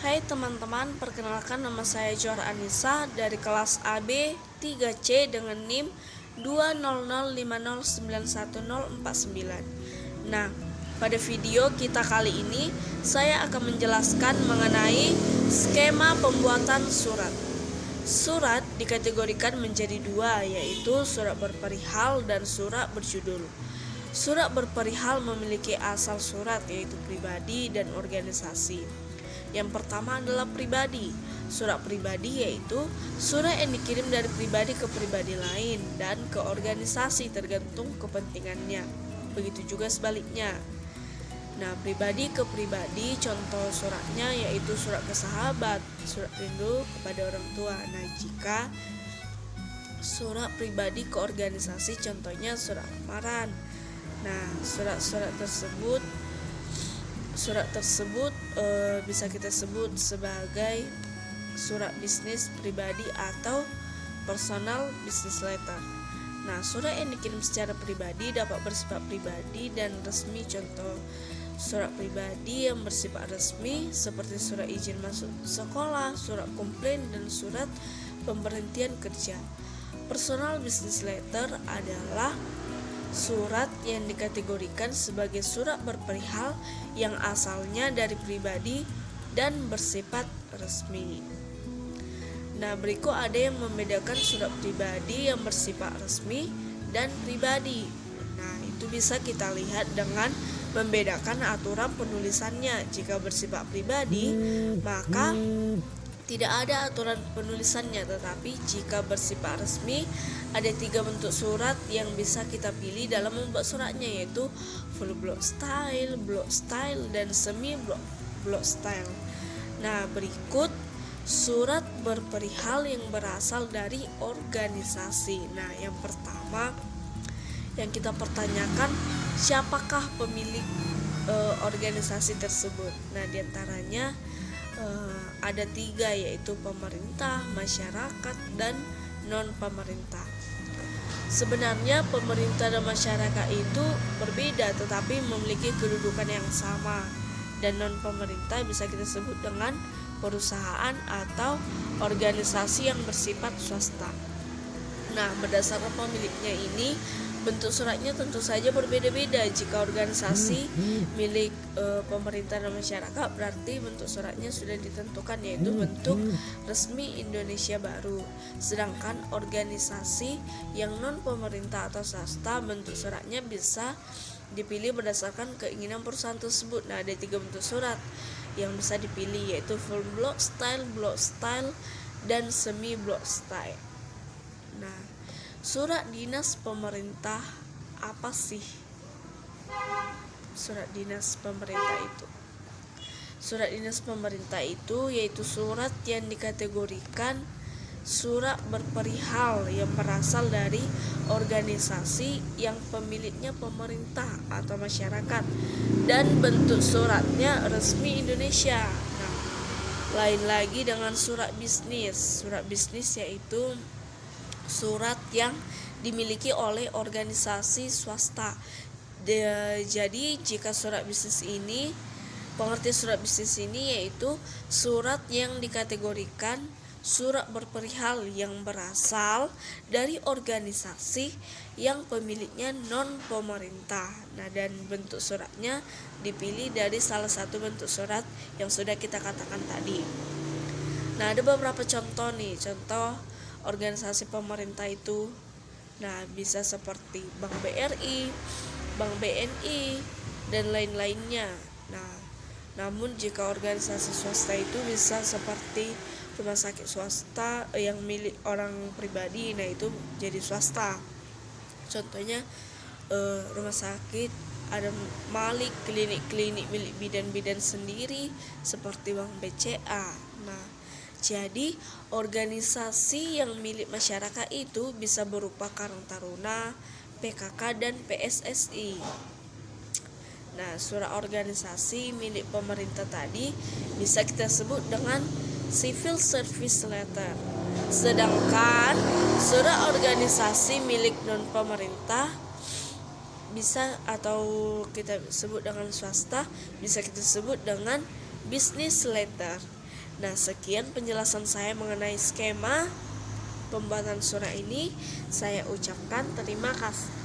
Hai teman-teman, perkenalkan nama saya Johar Anissa dari kelas AB 3C dengan NIM 20050910049. Nah, pada video kita kali ini saya akan menjelaskan mengenai skema pembuatan surat. Surat dikategorikan menjadi dua, yaitu surat berperihal dan surat berjudul. Surat berperihal memiliki asal surat, yaitu pribadi dan organisasi. Yang pertama adalah pribadi. Surat pribadi yaitu surat yang dikirim dari pribadi ke pribadi lain dan ke organisasi tergantung kepentingannya. Begitu juga sebaliknya. Nah, pribadi ke pribadi, contoh suratnya yaitu surat ke sahabat, surat rindu kepada orang tua. Nah, jika surat pribadi ke organisasi, contohnya surat lamaran. Nah, surat tersebut bisa kita sebut sebagai surat bisnis pribadi atau personal business letter. Nah, surat yang dikirim secara pribadi dapat bersifat pribadi dan resmi. Contoh surat pribadi yang bersifat resmi seperti surat izin masuk sekolah, surat komplain, dan surat pemberhentian kerja. Personal business letter adalah surat yang dikategorikan sebagai surat berperihal yang asalnya dari pribadi dan bersifat resmi. Nah, berikut ada yang membedakan surat pribadi yang bersifat resmi dan pribadi. Nah, itu bisa kita lihat dengan membedakan aturan penulisannya. Jika bersifat pribadi, maka tidak ada aturan penulisannya, tetapi jika bersifat resmi ada 3 bentuk surat yang bisa kita pilih dalam membuat suratnya, yaitu full block style, dan semi block style. Nah, berikut surat berperihal yang berasal dari organisasi. Nah, yang pertama yang kita pertanyakan, siapakah pemilik organisasi tersebut? Nah, diantaranya ada 3, yaitu pemerintah, masyarakat, dan non-pemerintah. Sebenarnya pemerintah dan masyarakat itu berbeda tetapi memiliki kedudukan yang sama, dan non-pemerintah bisa kita sebut dengan perusahaan atau organisasi yang bersifat swasta. Nah, berdasarkan pemiliknya ini, bentuk suratnya tentu saja berbeda-beda. Jika organisasi milik pemerintah dan masyarakat, berarti bentuk suratnya sudah ditentukan, yaitu bentuk resmi Indonesia Baru. Sedangkan organisasi yang non pemerintah atau swasta, bentuk suratnya bisa dipilih berdasarkan keinginan perusahaan tersebut. Nah, ada 3 bentuk surat yang bisa dipilih, yaitu full block style, dan semi block style. Nah, surat dinas pemerintah apa sih? Surat dinas pemerintah itu. Surat dinas pemerintah itu yaitu surat yang dikategorikan surat berperihal yang berasal dari organisasi yang pemiliknya pemerintah atau masyarakat, dan bentuk suratnya resmi Indonesia. Nah, lain lagi dengan surat bisnis. Surat bisnis yaitu surat yang dimiliki oleh organisasi swasta. Jadi jika surat bisnis ini, pengertian surat bisnis ini yaitu surat yang dikategorikan surat berperihal yang berasal dari organisasi yang pemiliknya non pemerintah. Nah, dan bentuk suratnya dipilih dari salah satu bentuk surat yang sudah kita katakan tadi. Nah, ada beberapa contoh nih, contoh organisasi pemerintah itu. Nah, bisa seperti Bank BRI, Bank BNI, dan lain-lainnya. Nah, namun jika organisasi swasta itu bisa seperti rumah sakit swasta yang milik orang pribadi, nah itu jadi swasta. Contohnya rumah sakit ada Malik, klinik-klinik milik bidan-bidan sendiri seperti Bank BCA. Nah, jadi organisasi yang milik masyarakat itu bisa berupa Karang Taruna, PKK, dan PSSI. Nah, surat organisasi milik pemerintah tadi bisa kita sebut dengan civil service letter. Sedangkan surat organisasi milik non pemerintah bisa, atau kita sebut dengan swasta, bisa kita sebut dengan business letter. Nah, sekian penjelasan saya mengenai skema pembuatan surat ini. Saya ucapkan terima kasih.